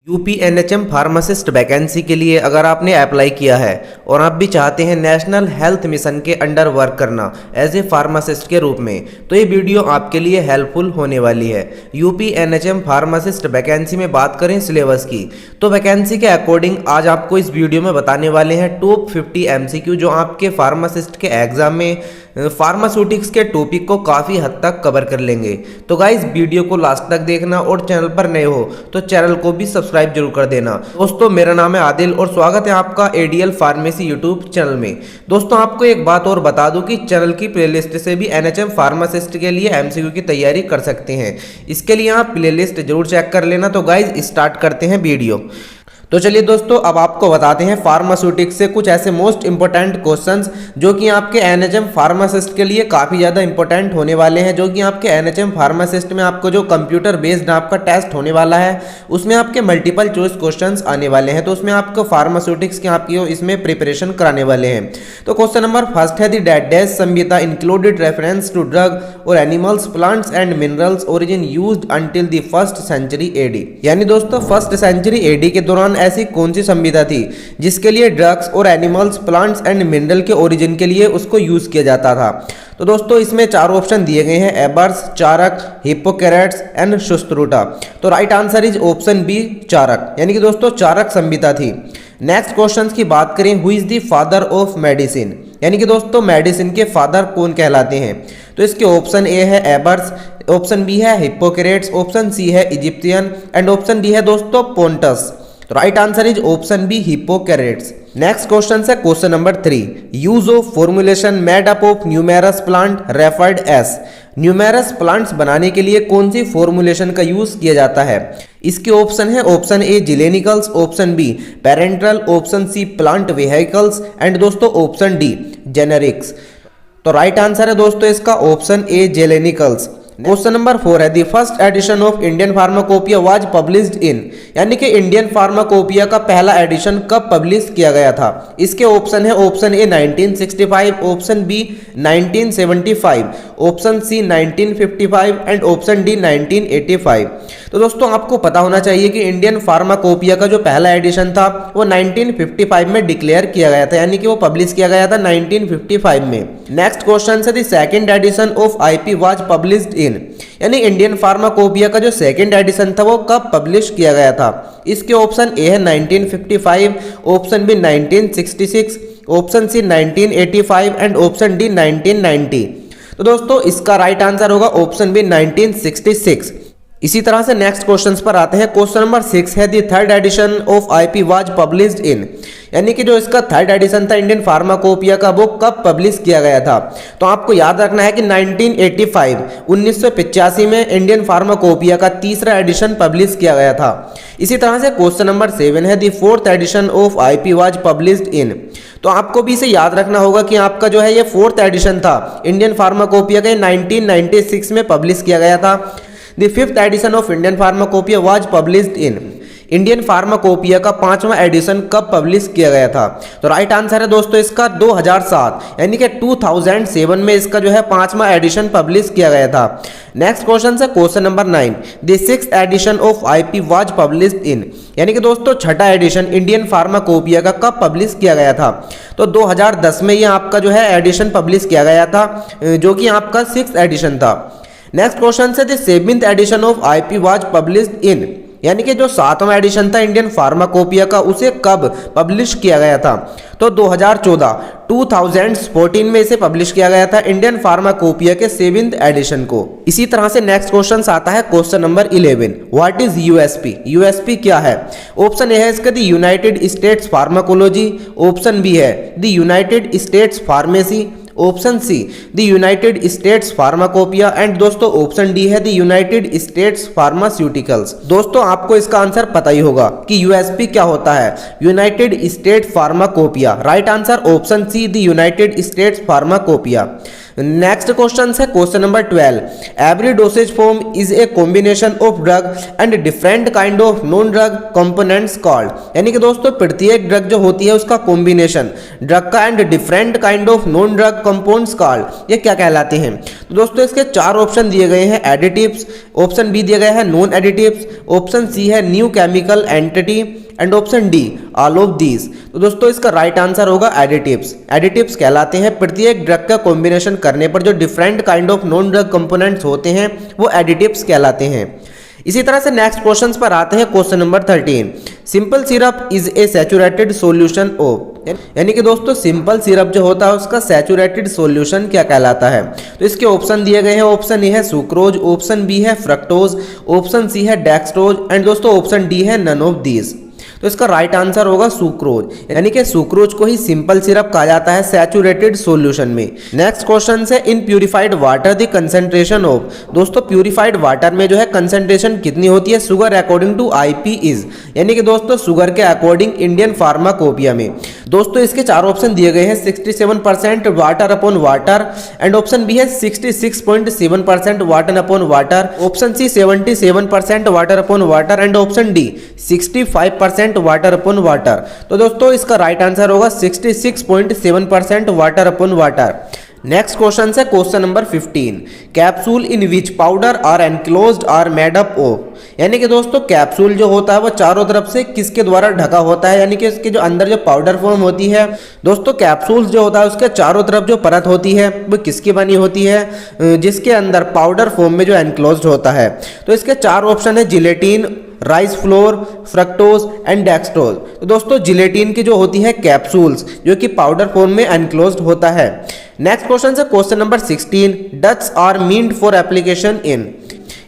यूपीएनएचएम pharmacist vacancy के लिए अगर आपने अप्लाई किया है और आप भी चाहते हैं नेशनल हेल्थ मिशन के अंडर वर्क करना एज ए फार्मासिस्ट के रूप में, तो ये वीडियो आपके लिए हेल्पफुल होने वाली है। यूपीएनएचएम फार्मासिस्ट वैकेंसी में बात करें सिलेबस की, तो वैकेंसी के अकॉर्डिंग आज आपको इस वीडियो में बताने वाले हैं टॉप 50 एमसीक्यू जो आपके फार्मासिस्ट के एग्जाम में फार्मास्यूटिक्स के टॉपिक को काफ़ी हद तक कवर कर लेंगे। तो गाइस वीडियो को लास्ट तक देखना और चैनल पर नए हो तो चैनल को भी सब्सक्राइब जरूर कर देना। दोस्तों मेरा नाम है आदिल और स्वागत है आपका एडीएल फार्मेसी यूट्यूब चैनल में। दोस्तों आपको एक बात और बता दूं कि चैनल की प्लेलिस्ट से भी एनएचएम फार्मासिस्ट के लिए एमसीक्यू की तैयारी कर सकते हैं। इसके लिए आप प्लेलिस्ट जरूर चेक कर लेना। तो गाइज स्टार्ट करते हैं वीडियो। तो चलिए दोस्तों अब आपको बताते हैं फार्मास्यूटिक्स से कुछ ऐसे मोस्ट इंपॉर्टेंट क्वेश्चंस जो कि आपके एनएचएम फार्मासिस्ट के लिए काफ़ी ज़्यादा इंपॉर्टेंट होने वाले हैं। जो कि आपके एनएचएम फार्मासिस्ट में आपको जो कंप्यूटर बेस्ड आपका टेस्ट होने वाला है उसमें आपके मल्टीपल चॉइस क्वेश्चंस आने वाले हैं। तो उसमें आपको फार्मास्यूटिक्स के आपकी इसमें प्रिपरेशन कराने वाले हैं। तो क्वेश्चन नंबर फर्स्ट है the dash Samhita included reference to drug और animals plants and minerals origin used until the first century AD. यानी दोस्तों फर्स्ट सेंचुरी एडी के दौरान ऐसी कौन सी संविधा थी जिसके लिए ड्रग्स और एनिमल्स प्लांट्स एंड मिनरल के ओरिजिन के लिए उसको यूज किया जाता था। तो दोस्तों इसमें चार ऑप्शन दिए गए हैं, Ebers, Charak, Hippocrates and Sushruta. तो right answer is option B Charak, यानी कि दोस्तों चारक संविधा थी। नेक्स्ट क्वेश्चन की बात करें, who is the father of medicine, यानी कि दोस्तों मेडिसिन के फादर कौन कहलाते हैं। तो इसके ऑप्शन ए है एबर्स, ऑप्शन बी है हिप्पोकेरेट्स, ऑप्शन सी है इजिप्शियन एंड ऑप्शन डी है दोस्तों पोंटस। तो right answer is option B Hippocrates. Next question है question number 3, use of formulation made up of numerous plant referred as. Numerous plants बनाने के लिए कौन सी फॉर्मुलेशन का यूज किया जाता है। इसके ऑप्शन है option A galenicals, option B parenteral, option C plant vehicles and दोस्तों ऑप्शन डी जेनेरिक्स। तो राइट आंसर है दोस्तों इसका option A galenicals. Question number 4 है the first edition of Indian pharmacopoeia was published in, यानी कि Indian pharmacopoeia का पहला एडिशन कब पब्लिश किया गया था। इसके ऑप्शन है option A 1965, option B 1975, option C 1955 and option D 1985। तो दोस्तों आपको पता होना चाहिए कि इंडियन फार्माकोपिया का जो पहला एडिशन था वो 1955 में डिक्लेयर किया गया था, यानी कि वो पब्लिश किया गया था 1955 में। नेक्स्ट क्वेश्चन है the second edition of IP was published in, यानी इंडियन फार्माकोपिया का जो सेकंड एडिशन था वो कब पब्लिश किया गया था। इसके ऑप्शन ए है 1955, option B 1966, option C 1985 and option D 1990। तो दोस्तों इसका राइट आंसर होगा ऑप्शन बी 1966। इसी तरह से नेक्स्ट क्वेश्चंस पर आते हैं। क्वेश्चन नंबर 6 है the third edition of IP was published in, यानी कि जो इसका थर्ड एडिशन था इंडियन फार्माकोपिया का वो कब पब्लिश किया गया था। तो आपको याद रखना है कि 1985 में इंडियन फार्माकोपिया का तीसरा एडिशन पब्लिश किया गया था। इसी तरह से क्वेश्चन नंबर 7 है the fourth edition of IP was published इन। तो आपको भी इसे याद रखना होगा कि आपका जो है ये फोर्थ एडिशन था इंडियन फार्माकोपिया का 1996 में पब्लिश किया गया था। The fifth edition of Indian Pharmacopoeia was published in, Indian pharmacopoeia का पांचवा एडिशन कब पब्लिश किया गया था। तो राइट आंसर है दोस्तों इसका 2007, यानी कि 2007 में इसका जो है पांचवा एडिशन पब्लिश किया गया था। नेक्स्ट क्वेश्चन है question number 9, the sixth addition of IP was published in, यानी कि दोस्तों छठा एडिशन इंडियन फार्माकोपिया का कब पब्लिश किया गया था। तो 2010 में ये आपका जो है एडिशन पब्लिश किया गया था, जो कि आपका सिक्स्थ एडिशन था। नेक्स्ट क्वेश्चन है the seventh edition of IP was published in, यानी कि जो सातवां एडिशन था इंडियन फार्माकोपिया का उसे कब पब्लिश किया गया था। तो 2014 में इसे पब्लिश किया गया था इंडियन फार्माकोपिया के सेवेंथ एडिशन को। इसी तरह से नेक्स्ट क्वेश्चन आता है question number 11, what is USP. USP क्या है। ऑप्शन ए है इसका the United States pharmacology, option B है the United States pharmacy, option C the United States pharmacopoeia and दोस्तों ऑप्शन डी है द यूनाइटेड स्टेट्स फार्मास्यूटिकल्स। दोस्तों आपको इसका आंसर पता ही होगा कि यूएसपी क्या होता है, United State pharmacopoeia. Right answer option C the United States pharmacopoeia. Next question है question number 12। Every dosage form is a combination of drug and different kind of non drug components called. यानी कि दोस्तों प्रत्येक drug जो होती है उसका combination drug का and different kind of non drug compounds called, ये क्या कहलाते हैं? तो दोस्तों इसके चार ऑप्शन दिए गए हैं, एडिटिव्स, ऑप्शन बी दिया गया है नॉन एडिटिव्स, ऑप्शन सी है new chemical entity and option D all of these. तो दोस्तों इसका राइट आंसर होगा एडिटिव्स। एडिटिव्स कहलाते हैं प्रत्येक ड्रग का कॉम्बिनेशन करने पर जो different kind of non drug components होते हैं वो एडिटिव्स कहलाते हैं। इसी तरह से नेक्स्ट क्वेश्चन पर आते हैं question number 13। Simple syrup is a saturated solution of, यानी कि दोस्तों सिंपल सिरप जो होता है उसका सैचुरेटेड सॉल्यूशन क्या कहलाता है? तो इसके ऑप्शन दिए गए हैं, ऑप्शन ए है सुक्रोज, ऑप्शन बी है फ्रक्टोज, ऑप्शन सी है डेक्सट्रोज एंड दोस्तों ऑप्शन डी है नन ऑफ दीज। तो इसका राइट आंसर होगा सुक्रोज, यानी कि सुक्रोज को ही सिंपल सिरप कहा जाता है सैचुरेटेड सॉल्यूशन में। नेक्स्ट क्वेश्चन है in purified water the concentration of. दोस्तों प्यूरिफाइड वाटर में जो है कंसंट्रेशन कितनी होती है sugar according to IP is, यानी कि दोस्तों शुगर के अकॉर्डिंग इंडियन फार्माकोपिया में। दोस्तों इसके चार ऑप्शन दिए गए हैं, 67% water upon water and option B है 66.7% water upon water, option C 77% water upon water and option D 65% water upon water. तो दोस्तों इसका राइट आंसर होगा 66.7% water upon water. Next question है question number 15। Capsule in which powder are enclosed are made up of, यानी कि दोस्तों capsule जो होता है वो चारों तरफ से किसके द्वारा ढका होता है, यानी कि इसके जो अंदर जो पाउडर फॉर्म होती है, दोस्तों कैप्सूल्स जो होता है उसके चारों तरफ जो परत होती है वो किसकी बनी होती है, जिसके अंदर पाउडर फॉर्म में जो एनक्लोज्ड होता है। तो इसके चार ऑप्शन है gelatin, rice flour, fructose and dextrose. तो दोस्तों जिलेटिन की जो होती है कैप्सूल्स जो कि पाउडर फॉर्म में एनक्लोज्ड होता है। नेक्स्ट क्वेश्चन है question number 16। Dusts are meant for application in,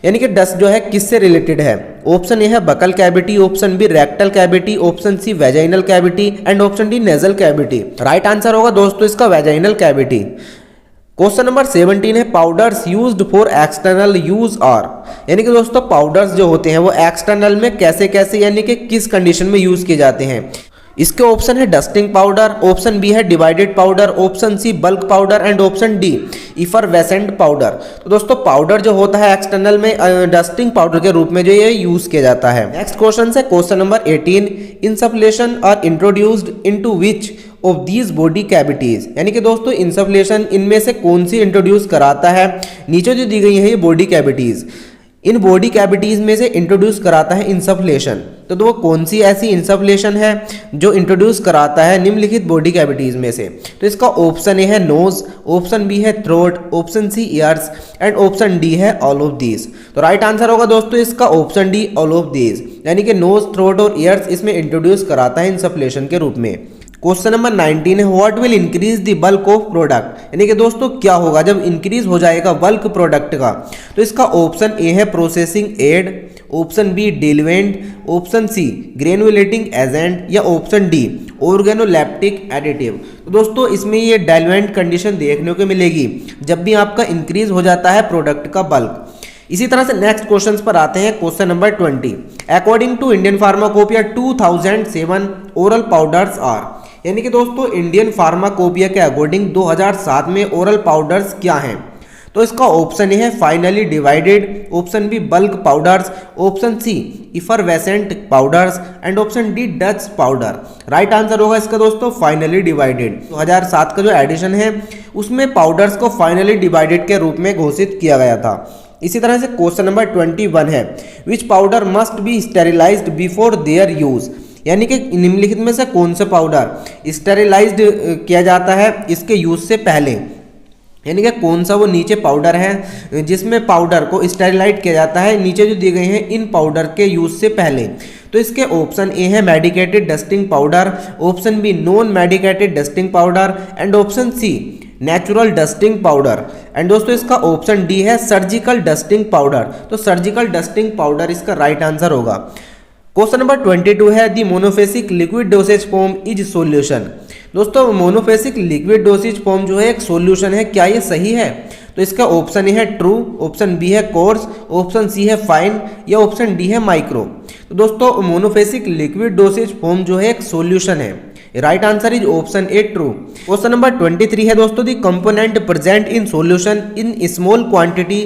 यानी कि डस्ट जो है किससे रिलेटेड है? ऑप्शन ए है buccal cavity, option B rectal cavity, option C vaginal cavity and option D nasal cavity. Right answer होगा दोस्तों इसका वेजाइनल कैविटी। क्वेश्चन नंबर 17 है powders used for external use are, यानी कि दोस्तों पाउडर्स जो होते हैं वो एक्सटर्नल में कैसे कैसे यानी कि किस कंडीशन में यूज किए जाते हैं? इसके ऑप्शन है डस्टिंग पाउडर, ऑप्शन बी है divided powder, option C bulk powder and option D effervescent powder. तो दोस्तों पाउडर जो होता है एक्सटर्नल में डस्टिंग पाउडर के रूप में जो ये यूज किया जाता है। नेक्स्ट क्वेश्चन है question number 18। Insufflations are introduced into which of these body cavities, यानी कि दोस्तों इंसफलेशन इनमें से कौन सी इंट्रोड्यूस कराता है? नीचे जो दी गई है ये body cavities, in body cavities में से इंट्रोड्यूस कराता है इंसफलेशन। तो वो कौन सी ऐसी इंसफलेशन है जो इंट्रोड्यूस कराता है निम्नलिखित बॉडी कैविटीज में से? तो इसका ऑप्शन ए है नोज, ऑप्शन बी है throat, option C ears and option D है ऑल ऑफ दीज। तो राइट आंसर होगा दोस्तों इसका option D all of these, यानी कि नोज, थ्रोट और ईयर्स इसमें इंट्रोड्यूस कराता है इंसफलेशन के रूप में। क्वेश्चन नंबर 19 है what will increase the bulk of product, यानी कि दोस्तों क्या होगा जब इंक्रीज हो जाएगा बल्क प्रोडक्ट का? तो इसका ऑप्शन ए है processing aid, option B diluent, option C granulating agent या ऑप्शन डी ऑर्गेनोलैप्टिक एडिटिव। तो दोस्तों इसमें ये डाइल्यूएंट कंडीशन देखने को मिलेगी जब भी आपका इंक्रीज हो जाता है प्रोडक्ट का बल्क। इसी तरह से नेक्स्ट क्वेश्चंस पर आते हैं question number 20। According to Indian pharmacopoeia 2007 oral powders are, यानी कि दोस्तों इंडियन फार्माकोपिया के अकॉर्डिंग 2007 में ओरल पाउडर्स क्या हैं? तो इसका ऑप्शन ए है finely divided, option B bulk powders, option C effervescent powders and option D douche powder. Right answer होगा इसका दोस्तों फाइनली डिवाइडेड। 2007 का जो एडिशन है उसमें पाउडर्स को फाइनली डिवाइडेड के रूप में घोषित किया गया था। इसी तरह से क्वेश्चन नंबर 21 है which powder must be sterilized before their use, यानी कि निम्नलिखित में से कौन सा पाउडर स्टेरिलाइज्ड किया जाता है इसके यूज से पहले, यानी कि कौन सा वो नीचे पाउडर है जिसमें पाउडर को स्टेरिलाइज किया जाता है, नीचे जो दिए गए हैं इन पाउडर के यूज से पहले। तो इसके ऑप्शन ए है medicated dusting powder, option B non medicated dusting powder and option C natural dusting powder and दोस्तों इसका ऑप्शन डी है सर्जिकल डस्टिंग पाउडर। तो सर्जिकल डस्टिंग पाउडर इसका राइट आंसर होगा। क्वेश्चन नंबर 22 है the monophasic liquid dosage form is solution. दोस्तों monophasic liquid dosage form जो है एक सॉल्यूशन है, क्या ये सही है? तो इसका ऑप्शन ए है ट्रू, ऑप्शन बी है कोर्स, ऑप्शन सी है फाइन या ऑप्शन डी है माइक्रो। तो दोस्तों मोनोफेसिक लिक्विड डोसेज फॉर्म जो है एक सॉल्यूशन है, right answer is option A true. Question number 23 है दोस्तों, the component present in solution in small quantity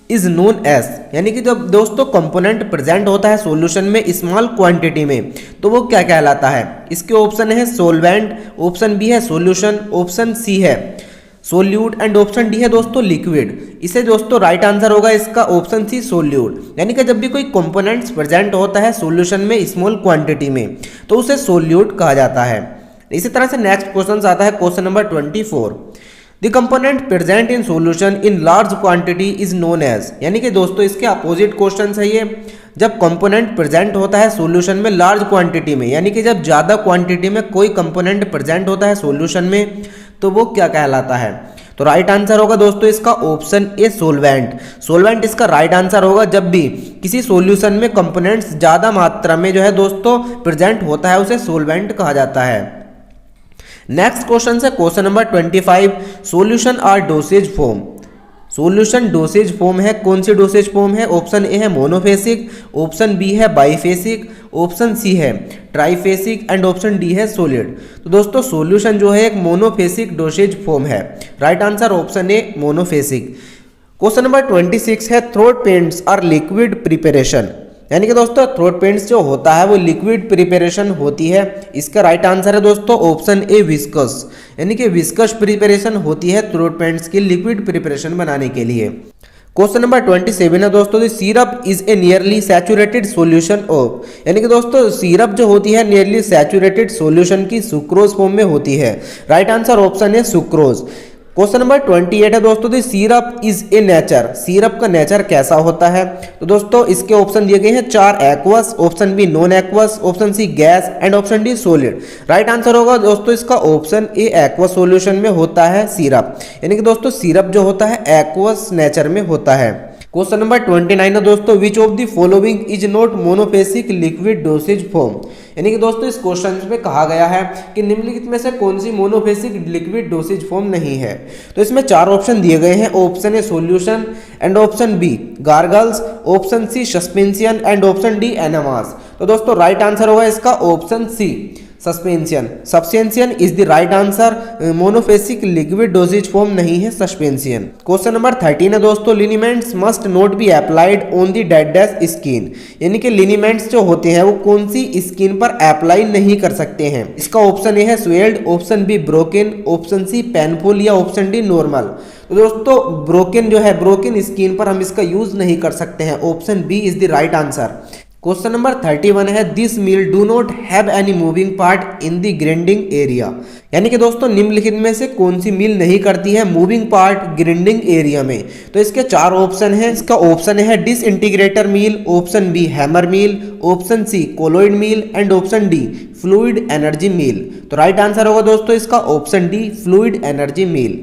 is known as, यानी कि जब दोस्तों कंपोनेंट प्रेजेंट होता है सॉल्यूशन में स्मॉल क्वांटिटी में तो वो क्या कहलाता है। इसके ऑप्शन है सोलवेंट, ऑप्शन बी है सॉल्यूशन, ऑप्शन सी है सोल्यूट एंड ऑप्शन डी है दोस्तों लिक्विड। इसे दोस्तों राइट आंसर होगा इसका ऑप्शन सी सोल्यूट, यानी कि जब भी कोई कंपोनेंट्स प्रेजेंट होता है सॉल्यूशन में स्मॉल क्वांटिटी में तो उसे सोल्यूट कहा जाता है। इसी तरह से नेक्स्ट क्वेश्चन आता है question number 24, the component present in solution in large quantity is known as, यानी कि दोस्तों इसके अपोजिट क्वेश्चन है ये। जब कंपोनेंट प्रेजेंट होता है सॉल्यूशन में लार्ज क्वांटिटी में, यानी कि जब ज़्यादा क्वांटिटी में कोई कंपोनेंट प्रेजेंट होता है सॉल्यूशन में तो वो क्या कहलाता है। तो राइट आंसर होगा दोस्तों इसका ऑप्शन ए सोलवेंट। सोलवेंट इसका राइट आंसर होगा जब भी किसी सॉल्यूशन में कंपोनेंट्स ज़्यादा मात्रा में जो है दोस्तों प्रेजेंट होता है उसे सोलवेंट कहा जाता है। नेक्स्ट क्वेश्चन है question number 25, solution are dosage form. Solution dosage form है, कौन सी डोसेज फॉर्म है। ऑप्शन ए है मोनोफेसिक, ऑप्शन बी है बाईफेसिक, ऑप्शन सी है ट्राइफेसिक एंड ऑप्शन डी है सॉलिड। तो दोस्तों सॉल्यूशन जो है एक मोनोफेसिक डोसेज फॉर्म है। Right answer option A monophasic. Question number 26 है, throat paints are liquid preparation, यानी कि दोस्तों थ्रोट पेंट्स जो होता है वो लिक्विड प्रिपरेशन होती है। इसका राइट आंसर है दोस्तों ऑप्शन ए विस्कस, यानी कि विस्कस प्रिपरेशन होती है थ्रोट पेंट्स की लिक्विड प्रिपरेशन बनाने के लिए। क्वेश्चन नंबर 27 है दोस्तों, the syrup is a nearly saturated solution of, यानी कि दोस्तों सिरप जो होती है नियरली सैचुरेटेड सॉल्यूशन की सुक्रोज फॉर्म में होती है। राइट आंसर ऑप्शन है सुक्रोज। क्वेश्चन नंबर 28 है दोस्तों, the syrup is a nature, syrup का नेचर कैसा होता है। तो दोस्तों इसके ऑप्शन दिए गए हैं 4 aqueous, option B non aqueous, option C gas and option D solid. Right answer होगा दोस्तों इसका ऑप्शन ए एक्वस सॉल्यूशन में होता है सिरप, यानी कि दोस्तों सिरप जो होता है एक्वस नेचर में होता है। क्वेश्चन नंबर 29 है दोस्तों, विच of the following is not monophasic liquid dosage form, यानी कि दोस्तों इस क्वेश्चन में कहा गया है कि निम्नलिखित में से कौन सी मोनोफेसिक लिक्विड डोसेज फॉर्म नहीं है। तो इसमें 4 ऑप्शन दिए गए हैं, option A solution and option B gargles, option C suspension and option D enemas. तो दोस्तों राइट आंसर होगा इसका option C suspension. Suspension is the right answer, monophasic liquid dosage form नहीं है सस्पेंशन। क्वेश्चन नंबर 13 है दोस्तों, liniments must not be applied on the dead skin, यानी कि लिनीमेंट्स जो होते हैं वो कौन सी स्किन पर अप्लाई नहीं कर सकते हैं। इसका ऑप्शन ए है swelled, option B broken, option C painful या ऑप्शन डी नॉर्मल। तो दोस्तों ब्रोकन जो है ब्रोकन स्किन पर हम इसका यूज नहीं कर सकते हैं, option B is the right answer. Question number 31 है, this mill do not have any moving part in the grinding area, यानी कि दोस्तों निम्नलिखित में से कौन सी मील नहीं करती है मूविंग पार्ट ग्राइंडिंग एरिया में। तो इसके 4 ऑप्शन हैं। इसका ऑप्शन है disintegrator mill, option B hammer mill, option C colloid mill and option D fluid energy mill. तो राइट आंसर होगा दोस्तों इसका option D fluid energy mill.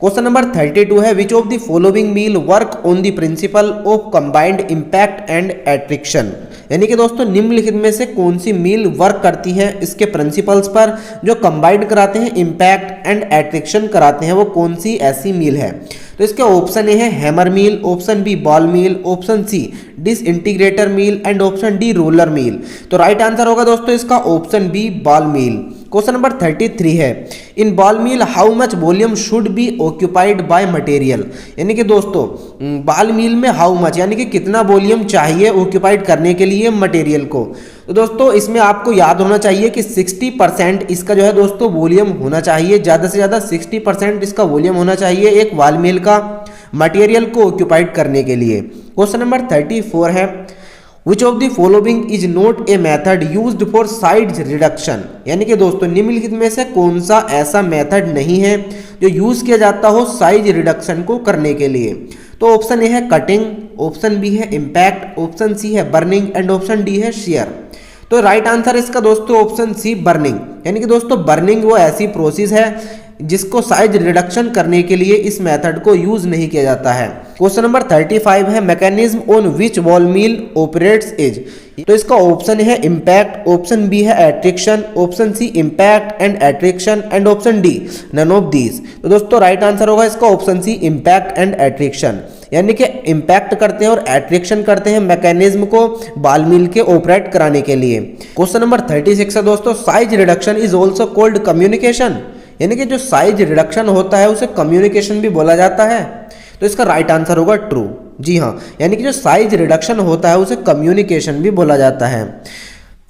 Question number 32 है, which of the following mill work on the principle of combined impact and attrition, यानी कि दोस्तों निम्नलिखित में से कौन सी मील वर्क करती है इसके प्रिंसिपल्स पर जो कंबाइंड कराते हैं इंपैक्ट एंड एट्रिक्शन कराते हैं, वो कौन सी ऐसी मील है। तो इसके ऑप्शन ए है hammer mill, option B ball mill, option C disintegrator mill and option D roller mill. तो राइट आंसर होगा दोस्तों इसका option B ball mill. Question number 33 है, in ball mill how much volume should be occupied by material, यानी कि दोस्तों ball मील में how much यानी कि कितना वॉल्यूम चाहिए ऑक्यूपाइड करने के लिए मटेरियल को। तो दोस्तों इसमें आपको याद होना चाहिए कि 60% इसका जो है दोस्तों वॉल्यूम होना चाहिए, ज़्यादा से ज़्यादा 60% इसका वॉल्यूम होना चाहिए एक बॉल मील का मटेरियल को ऑक्यूपाइड करने के लिए। क्वेश्चन नंबर 34 है, which of the following is not a method used for size reduction, यानी कि दोस्तों निम्नलिखित में से कौन सा ऐसा मेथड नहीं है जो यूज किया जाता हो साइज रिडक्शन को करने के लिए। तो ऑप्शन ए है कटिंग, ऑप्शन बी है इम्पैक्ट, ऑप्शन सी है बर्निंग एंड ऑप्शन डी है शेयर। तो राइट आंसर इसका दोस्तों ऑप्शन सी बर्निंग, यानी कि दोस्तों बर्निंग वो ऐसी प्रोसेस है जिसको साइज रिडक्शन करने के लिए इस मेथड को यूज नहीं किया जाता है। क्वेश्चन नंबर 35 है, mechanism on which ball mill operates is. तो इसका ऑप्शन है इम्पैक्ट, ऑप्शन बी है attrition, option C impact and attrition and option D none of these. तो दोस्तों राइट आंसर होगा इसका option C impact and attrition. यानी कि इम्पैक्ट करते हैं और एट्रैक्शन करते हैं मैकेनिज्म को बॉल मिल के ऑपरेट कराने के लिए। क्वेश्चन नंबर 36 है दोस्तों, size reduction is also called communication, यानी कि जो साइज रिडक्शन होता है उसे कम्युनिकेशन भी बोला जाता है। तो इसका राइट आंसर होगा ट्रू। जी हाँ, यानी कि जो साइज रिडक्शन होता है उसे कम्युनिकेशन भी बोला जाता है।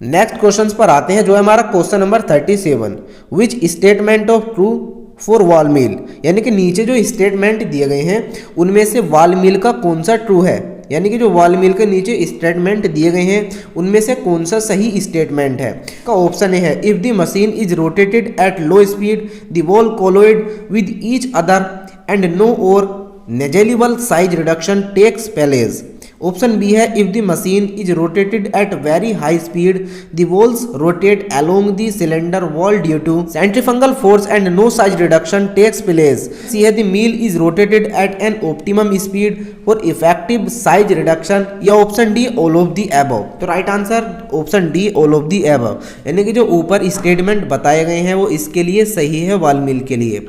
नेक्स्ट क्वेश्चन पर आते हैं, जो है हमारा question number 37, which statement of true for ball mill, यानी कि नीचे जो स्टेटमेंट दिए गए हैं उनमें से वॉल मिल का कौन सा ट्रू है, यानी कि जो वॉल मिल के नीचे स्टेटमेंट दिए गए हैं उनमें से कौन सा सही स्टेटमेंट है। का ऑप्शन है, if the machine is rotated at low speed the ball collide with each other and no or negligible size reduction takes place. Option B है, if the machine is rotated at very high speed the balls rotate along the cylinder wall due to centrifugal force and no size reduction takes place. C है, the mill is rotated at an optimum speed for effective size reduction, या option D all of the above. तो right answer option D all of the above, यानी कि जो ऊपर statement बताए गए हैं वो इसके लिए सही है वॉल मिल के लिए।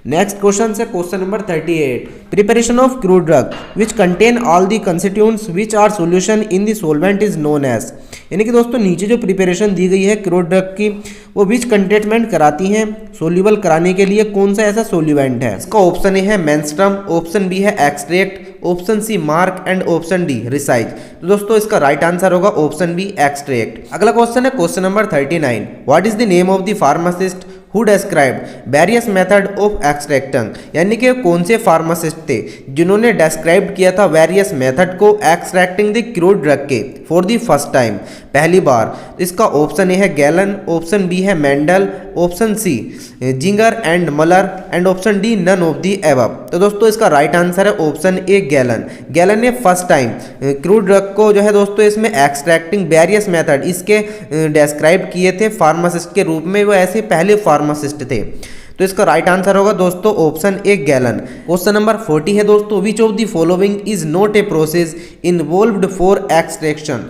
नेक्स्ट क्वेश्चन है question number 38, preparation of crude drug which contain all the constituents which are solution in the solvent is known as, यानी कि दोस्तों नीचे जो प्रिपरेशन दी गई है क्रूड ड्रग की वो विच कंटेनमेंट कराती हैं सोल्यूबल कराने के लिए कौन सा ऐसा सोल्यूवेंट है। इसका ऑप्शन ए है मेंस्ट्रम, ऑप्शन बी है extract, option C marc and option D resize. तो दोस्तों इसका राइट आंसर होगा ऑप्शन बी एक्सट्रैक्ट। अगला क्वेश्चन है क्वेश्चन नंबर 39, what is the name of the pharmacist who described various method of extracting, यानी कि कौन से फार्मासिस्ट थे जिन्होंने डेस्क्राइब किया था वेरियस मेथड को एक्सट्रैक्टिंग द क्रूड ड्रग के फॉर द फर्स्ट टाइम, पहली बार। इसका ऑप्शन ए है गैलन, ऑप्शन बी है Mendel, option C Zinger and Muller and option D none of the above. तो दोस्तों इसका राइट आंसर है ऑप्शन ए गैलन। गैलन ने फर्स्ट टाइम क्रूड ड्रग को जो है दोस्तों इसमें एक्सट्रैक्टिंग वेरियस मेथड इसके डेस्क्राइब किए थे फार्मासिस्ट के रूप में, वो ऐसे पहले फार्मासिस्ट थे। तो इसका राइट आंसर होगा दोस्तों option A gallon. Question number 40 है दोस्तों, विच of the following is not a process involved for extraction,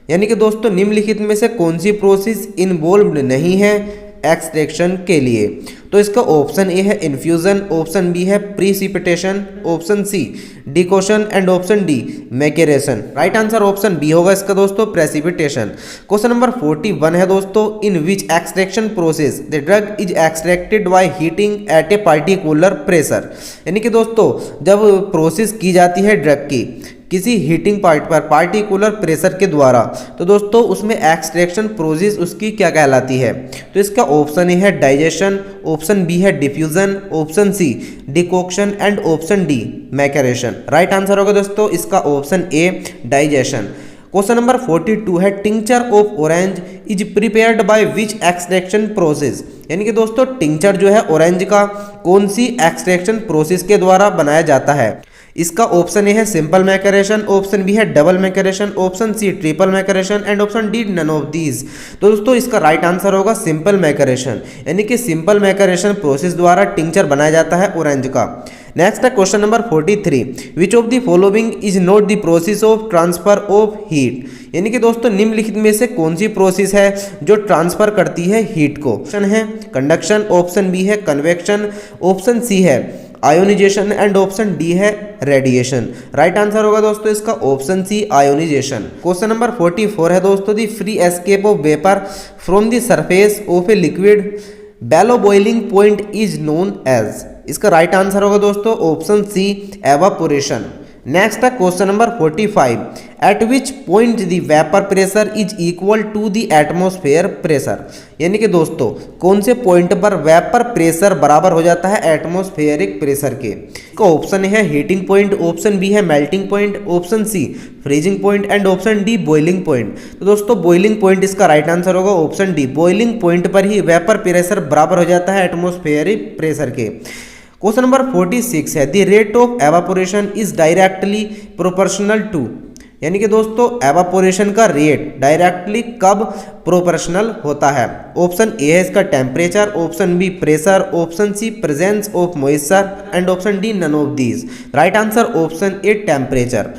यानी कि दोस्तों निम्नलिखित में से कौन सी प्रोसेस इन्वॉल्व्ड नहीं है एक्सट्रैक्शन के लिए। तो इसका ऑप्शन ए है इन्फ्यूजन, ऑप्शन बी है precipitation, option C decoction and option D maceration. Right answer option B होगा इसका दोस्तों प्रेसिपिटेशन। क्वेश्चन नंबर 41 है दोस्तों, in which extraction process the drug is extracted by heating at a particular pressure, यानी कि दोस्तों जब प्रोसेस की जाती है ड्रग की किसी हीटिंग पॉइंट पर पार्टिकुलर प्रेशर के द्वारा, तो दोस्तों उसमें एक्सट्रैक्शन प्रोसेस उसकी क्या कहलाती है। तो इसका ऑप्शन ए है डाइजेशन, ऑप्शन बी है diffusion, option C decoction and option D maceration. Right answer होगा दोस्तों इसका option A digestion. Question number 42 है, tincture of orange is prepared by which extraction process, यानी कि दोस्तों टिंचर जो है ऑरेंज का कौन सी एक्सट्रैक्शन प्रोसेस के द्वारा बनाया जाता है। इसका ऑप्शन ए है सिंपल मैकेरेशन, ऑप्शन बी है double maceration, option C triple maceration and option D none of these. तो दोस्तों इसका राइट आंसर होगा सिंपल मैकेरेशन, यानी कि सिंपल मैकेरेशन प्रोसेस द्वारा टिंचर बनाया जाता है ऑरेंज का। नेक्स्ट है question number 43, which of the following is not the process of transfer of heat, यानी कि दोस्तों निम्नलिखित में से कौन सी प्रोसेस है जो ट्रांसफर करती है हीट को। ऑप्शन है कंडक्शन, ऑप्शन बी है कन्वेक्शन, ऑप्शन सी है आयोनाइजेशन एंड ऑप्शन डी है रेडिएशन। राइट आंसर होगा दोस्तों इसका option C ionisation. Question number 44 है दोस्तों, the free escape of vapour from the surface of a liquid below boiling point is known as. इसका right answer होगा दोस्तों option C evaporation. Next है question number 45, at which point the vapour pressure is equal to the atmosphere pressure, यानी कि दोस्तों कौन से point पर वेपर प्रेशर बराबर हो जाता है एटमॉस्फेरिक प्रेशर के। इसका ऑप्शन है हीटिंग पॉइंट, ऑप्शन बी है melting point, option C freezing point and option D boiling point. तो दोस्तों बॉइलिंग पॉइंट इसका राइट आंसर होगा ऑप्शन डी, बॉइलिंग पॉइंट पर ही वेपर प्रेशर बराबर हो जाता है एटमॉस्फेरिक प्रेशर के। क्वेश्चन नंबर 46 है, the rate of evaporation is directly proportional to, यानी कि दोस्तों एवापोरेशन का रेट डायरेक्टली कब प्रोपोर्शनल होता है। ऑप्शन ए है इसका temperature, option B pressure, option C presence of moisture and option D none of these. Right answer option A temperature.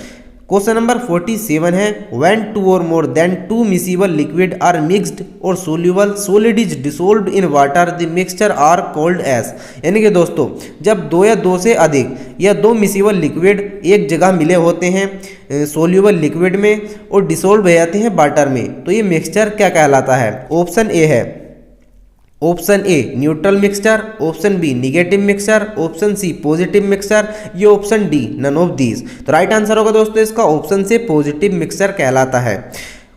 Question number 47 है when two or more than two miscible liquid are mixed or soluble solid is dissolved in water the mixture are called as. यानी कि दोस्तों जब दो या दो से अधिक या दो मिसिबल लिक्विड एक जगह मिले होते हैं सोल्यूबल लिक्विड में और डिसोल्व हो जाते हैं वाटर में, तो ये मिक्सचर क्या कहलाता है। ऑप्शन ए है option A neutral mixture, option B negative mixture, option C positive mixture, ये option D none of these. तो राइट आंसर होगा दोस्तों इसका ऑप्शन से पॉजिटिव मिक्सचर कहलाता है।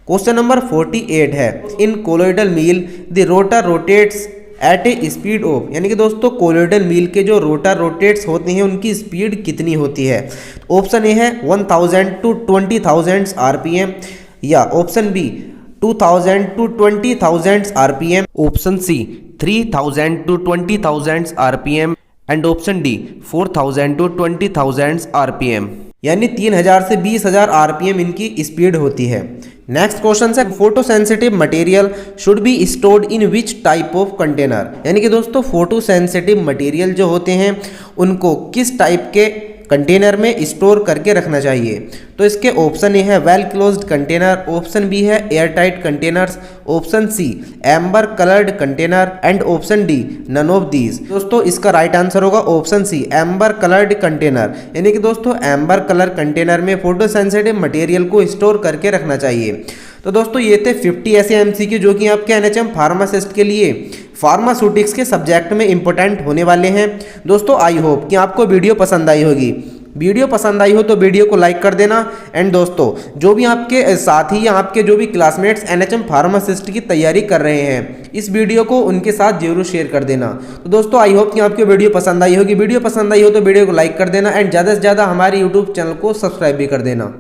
क्वेश्चन नंबर 48 है in colloidal mill the rotor rotates at a speed of. यानी कि दोस्तों कोलोइडल मील के जो रोटर रोटेट्स होते हैं उनकी स्पीड कितनी होती है। ऑप्शन ए है 1000 to 20,000 RPM, या option B 2000 to 20,000 RPM, option C 3000 to 20,000 RPM and option D 4000 to 20,000 RPM। यानी 3000 से 20,000 RPM इनकी स्पीड होती है। नेक्स्ट क्वेश्चन है photo sensitive material should be stored in which type of container. यानी कि दोस्तों फोटो सेंसिटिव मटेरियल जो होते हैं उनको किस टाइप के कंटेनर में स्टोर करके रखना चाहिए। तो इसके ऑप्शन ए है well closed container, option B है air tight containers, option C amber coloured container and option D none of these. दोस्तों इसका राइट आंसर होगा option C amber coloured container. यानी कि दोस्तों एम्बर कलर कंटेनर में photo sensitive material को store करके रखना चाहिए। तो दोस्तों ये थे 50 ऐसे एमसीक्यू जो कि आपके एनएचएम फार्मासिस्ट के लिए फार्मास्यूटिक्स के सब्जेक्ट में इंपॉर्टेंट होने वाले हैं। दोस्तों आई होप कि आपको वीडियो पसंद आई होगी। वीडियो पसंद आई हो तो वीडियो को लाइक कर देना एंड दोस्तों जो भी आपके साथी या आपके जो भी क्लासमेट्स एनएचएम फार्मासिस्ट की तैयारी कर रहे हैं इस वीडियो को उनके साथ जरूर शेयर कर देना। तो दोस्तों आई होप कि आपको वीडियो पसंद आई होगी। वीडियो पसंद आई हो तो वीडियो को लाइक कर देना एंड ज़्यादा से ज़्यादा हमारे यूट्यूब चैनल को सब्सक्राइब भी कर देना।